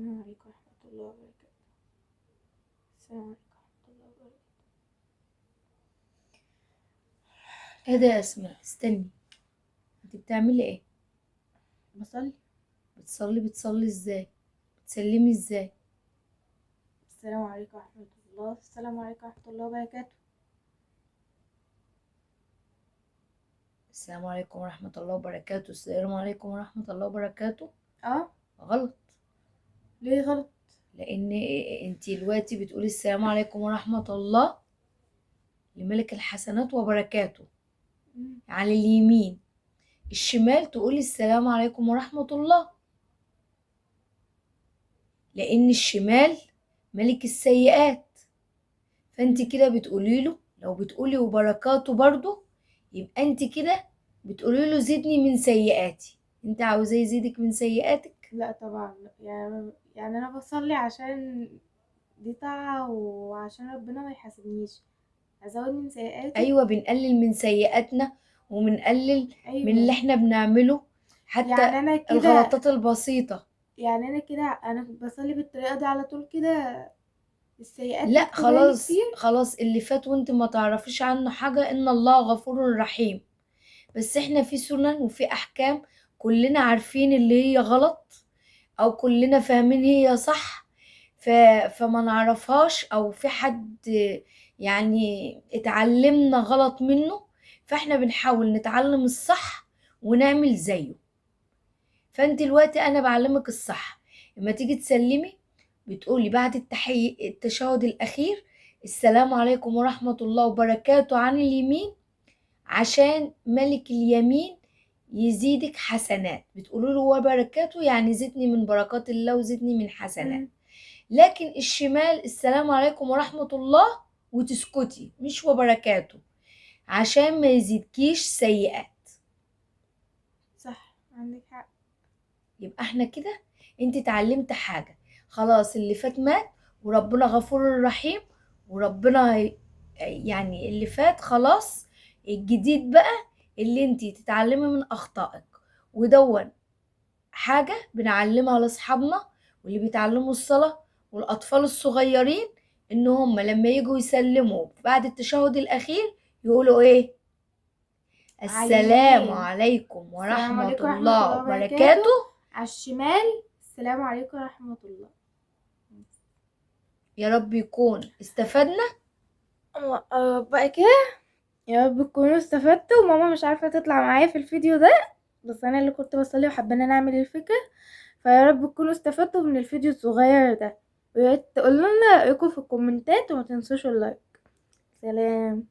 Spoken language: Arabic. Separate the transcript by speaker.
Speaker 1: السلام عليكم ورحمة الله وبركاته. السلام عليكم ورحمة الله وبركاته.
Speaker 2: ايه ده يا اسماء؟ استني، انت بتعملي ايه؟
Speaker 1: بصلي.
Speaker 2: بتصلي ازاي؟ بتسلمي ازاي؟
Speaker 1: السلام عليكم ورحمة الله. السلام عليكم ورحمة الله وبركاته.
Speaker 2: السلام عليكم ورحمة الله وبركاته. السلام عليكم ورحمة الله وبركاته.
Speaker 1: اه،
Speaker 2: غلط.
Speaker 1: ليه غلط؟
Speaker 2: لان انت دلوقتي بتقولي السلام عليكم ورحمة الله لملك الحسنات وبركاته على اليمين، الشمال تقولي السلام عليكم ورحمة الله، لان الشمال ملك السيئات. فانت كده بتقولي له، لو بتقولي وبركاته برضو يبقى انت كده بتقولي له زدني من سيئاتي. انت عاوزاه يزيدك من سيئاتك؟
Speaker 1: لا طبعا، يعني انا بصلي عشان دي طاعة وعشان ربنا ما يحاسبنيش، ازود من سيئاتي.
Speaker 2: ايوه، بنقلل من سيئاتنا وبنقلل من اللي
Speaker 1: ايوه،
Speaker 2: احنا بنعمله، حتى
Speaker 1: يعني انا كده
Speaker 2: الغلطات البسيطة.
Speaker 1: انا بصلي بالطريقة دي على طول كده، السيئات
Speaker 2: لا
Speaker 1: تكتبها لي
Speaker 2: خلاص
Speaker 1: كتير.
Speaker 2: خلاص، اللي فات وانت ما تعرفيش عنه حاجة، ان الله غفور رحيم. بس احنا في سنن وفي احكام كلنا عارفين اللي هي غلط، او كلنا فاهمين هي صح، ف... فما نعرفهاش، او في حد يعني اتعلمنا غلط منه، فاحنا بنحاول نتعلم الصح ونعمل زيه. فانت دلوقتي انا بعلمك الصح. لما تيجي تسلمي بتقولي بعد التشهد الاخير السلام عليكم ورحمة الله وبركاته عن اليمين، عشان ملك اليمين يزيدك حسنات. بتقولوا له وبركاته يعني زدني من بركات الله وزدني من حسنات. لكن الشمال السلام عليكم ورحمة الله وتسكتي، مش وبركاته، عشان ما يزيدكيش سيئات.
Speaker 1: صح، عندك حق.
Speaker 2: يبقى احنا كده انت اتعلمت حاجة. خلاص اللي فات مات، وربنا غفور رحيم، وربنا يعني اللي فات خلاص. الجديد بقى اللي انت تتعلمي من اخطائك، ودون حاجة بنعلمها لاصحابنا واللي بيتعلموا الصلاة والاطفال الصغيرين، ان هم لما يجوا يسلموا بعد التشهد الاخير يقولوا ايه؟
Speaker 1: على
Speaker 2: السلام
Speaker 1: اليمين
Speaker 2: عليكم
Speaker 1: السلام
Speaker 2: ورحمة
Speaker 1: عليكم ورحمة
Speaker 2: الله
Speaker 1: الله وبركاته،
Speaker 2: وبركاته.
Speaker 1: على الشمال السلام عليكم ورحمة الله.
Speaker 2: يا رب يكون استفدنا.
Speaker 1: بقى كده، يا رب تكونوا استفدتوا. وماما مش عارفة تطلع معايا في الفيديو ده، بس انا اللي كنت بصلي وحابة نعمل الفكرة. فيا رب تكونوا استفدتوا من الفيديو الصغير ده، ويا ريت تقولوا لنا رأيكم في الكومنتات وما تنسوش اللايك. سلام.